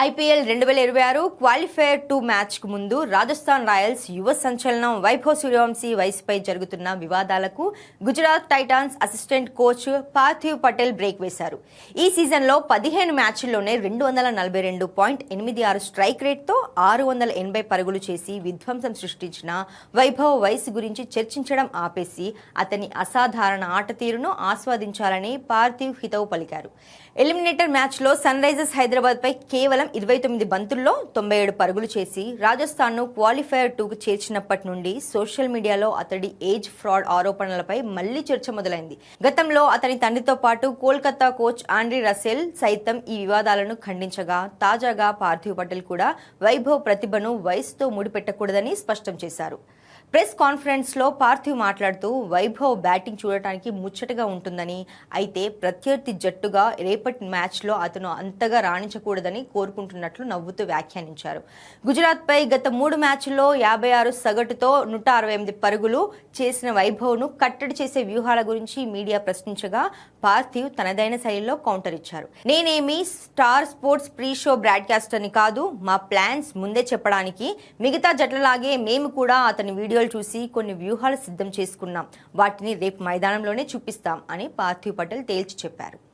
IPL 2026 qualifier 2 మ్యాచ్కు ముందు Rajasthan Royals యువ సంచలనం వైభవ్ సూర్యవంశీ వయసుపై జరుగుతున్న వివాదాలకు Gujarat Titans assistant coach Parthiv Patel break వేశారు. ఈ సీజన్లో 15 మ్యాచ్ల్లోనే 242.86 స్ట్రైక్ రేట్తో 680 పరుగులు చేసి విధ్వంసం సృష్టించిన వైభవ్ వయసు గురించి చర్చించడం ఆపేసి అతని అసాధారణ ఆట తీరును ఆస్వాదించాలని పార్థివ్ హితవు పలికారు. ఎలిమినేటర్ మ్యాచ్లో సన్ రైజర్స్ హైదరాబాద్పై కేవలం 29 బంతుల్లో 97 పరుగులు చేసి రాజస్థాన్ను క్వాలిఫైయర్ 2కు చేర్చినప్పటి నుండి సోషల్ మీడియాలో అతడి ఏజ్ ఫ్రాడ్ ఆరోపణలపై మళ్లీ చర్చ మొదలైంది. గతంలో అతని తండ్రితో పాటు కోల్కతా కోచ్ ఆండ్రీ రసెల్ సైతం ఈ వివాదాలను ఖండించగా తాజాగా పార్థివ్ పటేల్ కూడా వైభవ్ ప్రతిభను వయసుతో ముడిపెట్టకూడదని స్పష్టం చేశారు. ప్రెస్ కాన్ఫరెన్స్ లో పార్థివ్ మాట్లాడుతూ వైభవ్ బ్యాటింగ్ చూడటానికి ముచ్చటగా ఉంటుందని, అయితే ప్రత్యర్థి జట్టుగా రేపటి మ్యాచ్లో అతను అంతగా రాణించకూడదని కోరుకుంటున్నట్లు నవ్వుతూ వ్యాఖ్యానించారు. గుజరాత్ పై గత 3 మ్యాచ్ల్లో 56 సగటుతో 168 పరుగులు చేసిన వైభవ్ను కట్టడి చేసే వ్యూహాల గురించి మీడియా ప్రశ్నించగా పార్థివ్ తనదైన శైలిలో కౌంటర్ ఇచ్చారు. నేనేమి స్టార్ స్పోర్ట్స్ ప్రీ షో బ్రాడ్కాస్టర్ని కాదు, మా ప్లాన్స్ ముందే చెప్పడానికి మిగతా జట్లలాగే మేము కూడా అతని వీడియోలు చూసి కొన్ని వ్యూహాలు సిద్ధం చేసుకున్నాం, వాటిని రేపు మైదానంలోనే చూపిస్తాం అని పార్థివ్ పటేల్ తేల్చి చెప్పారు.